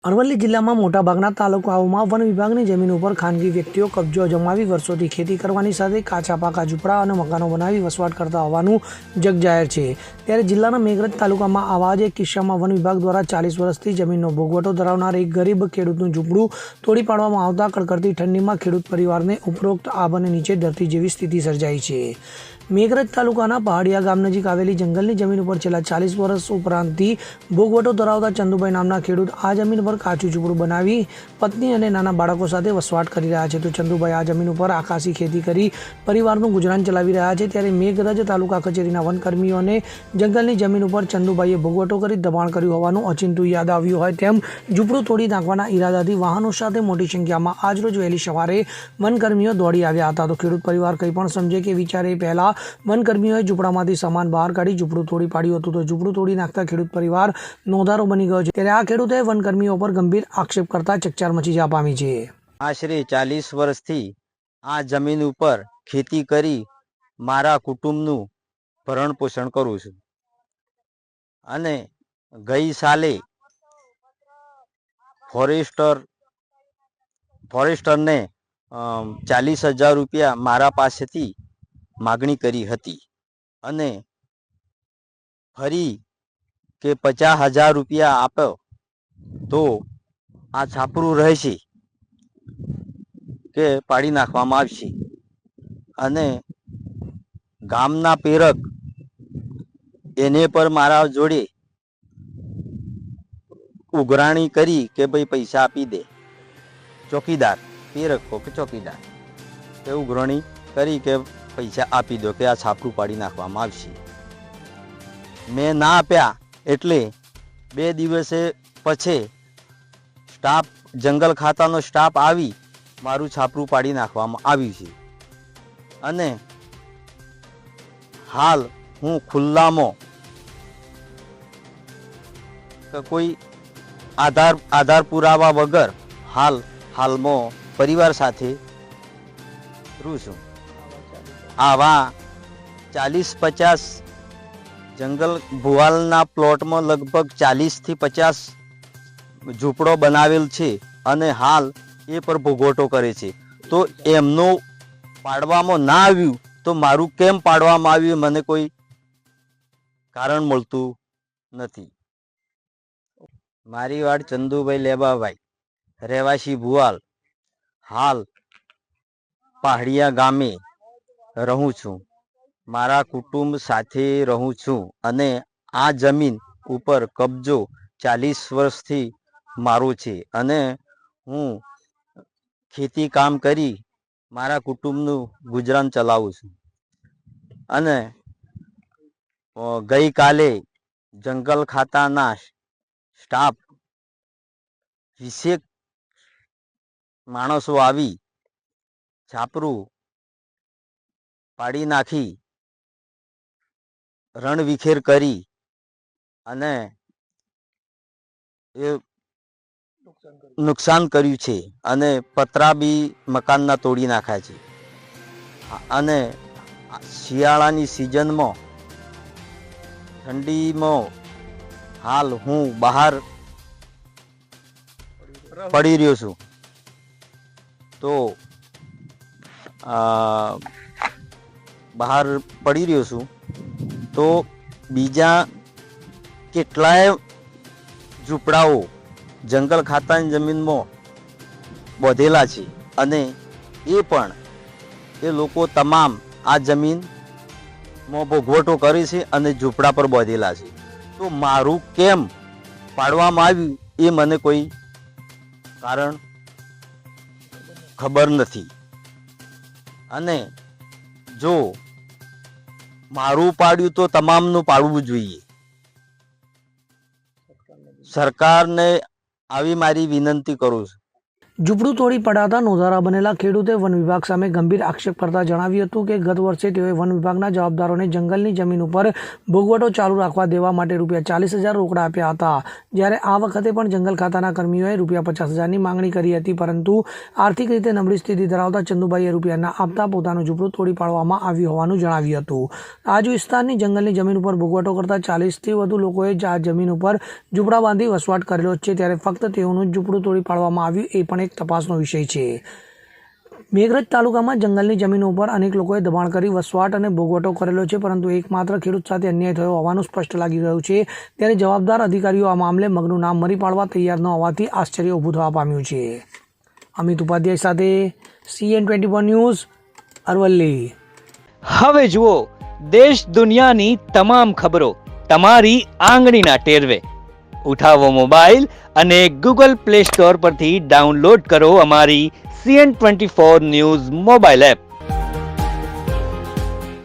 અરવલ્લી જિલ્લામાં મોટાભાગના તાલુકાઓમાં વન વિભાગની જમીન ઉપર ખાનગી વ્યક્તિઓ કબજો જમાવી વર્ષોથી ખેતી કરવાની સાથે કાચા પાકા ઝૂંપડા અને મકાનો બનાવી વસવાટ કરતા હોવાનું જગજાહેર છે। ત્યારે જિલ્લાના મેઘરજ તાલુકામાં આવા જ એક કિસ્સામાં વન વિભાગ દ્વારા 40 વર્ષથી જમીનનો ભોગવટો ધરાવનાર એક ગરીબ ખેડૂતનું ઝૂંપડું તોડી પાડવામાં આવતા કડકડતી ઠંડીમાં ખેડૂત પરિવારને ઉપરોક્ત આબ અને નીચે ધરતી જેવી સ્થિતિ સર્જાઈ છે। મેઘરજ તાલુકાના પહાડિયા ગામ નજીક આવેલી જંગલની જમીન ઉપર છેલ્લા 40 વર્ષ ઉપરાંતથી ભોગવટો ધરાવતા ચંદુભાઈ નામના ખેડૂત આ જમીન પર કાચું ઝૂંપડું બનાવી પત્ની અને નાના બાળકો સાથે વસવાટ કરી રહ્યા છે। તો ચંદુભાઈ આ જમીન ઉપર આકાશી ખેતી કરી પરિવારનું ગુજરાન ચલાવી રહ્યા છે। ત્યારે મેઘરજ તાલુકા કચેરીના વનકર્મીઓને જંગલની જમીન ઉપર ચંદુભાઈએ ભોગવટો કરી દબાણ કર્યું હોવાનું ઓચિંતું યાદ આવ્યું હોય તેમ ઝૂંપડું તોડી નાખવાના ઈરાદાથી વાહનો સાથે મોટી સંખ્યામાં આજરોજ વહેલી સવારે વનકર્મીઓ દોડી આવ્યા હતા। તો ખેડૂત પરિવાર કંઈ પણ સમજે કે વિચારે પહેલા વનકર્મીઓએ ઝૂંપડામાંથી સામાન બહાર કાઢી ઝૂંપડું તોડી પાડ્યું હતું। તો ઝૂંપડું તોડી નાખતા ખેડૂત પરિવાર નોંધારો બની ગયો છે। ત્યારે આ ખેડૂતોએ વનકર્મીઓ પર ગંભીર આક્ષેપ કરતા ચકચાર મચી જવા પામી છે। આશરે 40 વર્ષથી આ જમીન ઉપર ખેતી કરી મારા કુટુંબનું ભરણ પોષણ કરું છું અને ગઈ સાલે ફોરેસ્ટરને 40,000 રૂપિયા મારા પાસેથી માગણી કરી હતી અને ફરી કે 50,000 રૂપિયા આપ્યો તો આ છાપરું રહેશે કે પાડી નાખવામાં આવશે અને ગામના પેરક એને પર મારા જોડે ઉઘરાણી કરી કે ભાઈ પૈસા આપી દે। ચોકીદાર પેરક કે ચોકીદાર કે ઉઘરાણી કરી કે પૈસા આપી દો કે આ છાપરું પાડી નાખવામાં આવશે। મેં ના આપ્યા એટલે 2 દિવસે પછી સ્ટાફ જંગલ ખાતાનો સ્ટાફ આવી મારું છાપરું પાડી નાખવામાં આવ્યું છે અને હાલ હું ખુલ્લામાં કોઈ આધાર પુરાવા વગર હાલમાં પરિવાર સાથે રહું છું। આવા 40-50 જંગલ ભુવાલના પ્લોટમાં લગભગ 40 થી 50 ઝૂંપડો બનાવેલ છે અને હાલ એ પર ભોગવટો કરે છે। તો એમનો પાડવામાં ના આવ્યું તો મારું કેમ પાડવામાં આવ્યું મને કોઈ કારણ મળતું નથી। મારી વાડ ચંદુભાઈ લેબાભાઈ, રહેવાસી ભુવાલ, હાલ પહાડિયા ગામે રહું છું। મારા કુટુંબ સાથે રહું છું અને આ જમીન ઉપર કબજો 40 વર્ષથી મારો છે અને હું ખેતી કામ કરી મારા કુટુંબનું ગુજરાન ચલાવું છું અને ગઈકાલે જંગલ ખાતાના સ્ટાફ 20 માણસો આવી છાપરું પાડી નાખી રણ વિખેર કરી અને એ નુકસાન કર્યું છે અને પતરા બી મકાનના તોડી નાખ્યા છે અને શિયાળાની સિઝનમાં ઠંડીમાં હાલ હું બહાર પડી રહ્યો છું। તો બહાર પડી રહ્યો છું તો બીજા કેટલાય ઝૂંપડાઓ જંગલ ખાતાની જમીનમાં બાંધેલા છે અને એ લોકો તમામ આ જમીનમાં ભોગવટો કરે છે અને ઝૂંપડા પર બાંધેલા છે। તો મારું કેમ પાડવામાં આવ્યું એ મને કોઈ કારણ ખબર નથી અને જો મારું પાડ્યું તો તમામનું પાડવું જોઈએ। સરકારને આવી મારી વિનંતી કરું છું। ઝૂંપડું તોડી પડાતા નોંધારા બનેલા ખેડૂતે વન વિભાગ સામે ગંભીર આક્ષેપ કરતા જણાવ્યું હતું કે ગત વર્ષે તેઓએ વન વિભાગના જવાબદારોને જંગલની જમીન ઉપર ભોગવટો ચાલુ રાખવા દેવા માટે ₹40,000 રોકડા આપ્યા હતા, જ્યારે આ વખતે પણ જંગલ ખાતાના કર્મીઓએ ₹50,000ની માંગણી કરી હતી, પરંતુ આર્થિક રીતે નબળી સ્થિતિ ધરાવતા ચંદુભાઈએ રૂપિયા ના આપતા પોતાનું ઝૂંપડું તોડી પાડવામાં આવ્યું હોવાનું જણાવ્યું હતું. આજ વિસ્તારની જંગલની જમીન ઉપર ભોગવટો કરતા 40થી વધુ લોકોએ આ જમીન ઉપર ઝૂંપડા બાંધી વસવાટ કરેલો છે, ત્યારે ફક્ત તેઓનું જ ઝૂંપડું તોડી પાડવામાં આવ્યું એ પણ એક તપાસનો વિષય છે. મેઘરજ તાલુકામાં જંગલની જમીનો ઉપર અનેક લોકોએ દબાણ કરી વસવાટ અને ભોગવટો કરેલો છે, પરંતુ એકમાત્ર ખેડૂત સાથે અન્યાય થયો હોવાનું સ્પષ્ટ લાગી રહ્યું છે, ત્યારે જવાબદાર અધિકારીઓ આ મામલે મગનું નામ મરી પાડવા તૈયાર ન હોવાથી આશ્ચર્ય ઊભું થવા પામ્યું છે. અમિત ઉપાધ્યાય સાથે CN24 ન્યૂઝ, અરવલ્લી. હવે જુઓ દેશ દુનિયાની તમામ ખબરો તમારી આંગળીના ટેરવે. ઉઠાવો મોબાઈલ અને Google Play Store પરથી ડાઉનલોડ કરો અમારી CN24 ન્યૂઝ મોબાઈલ એપ.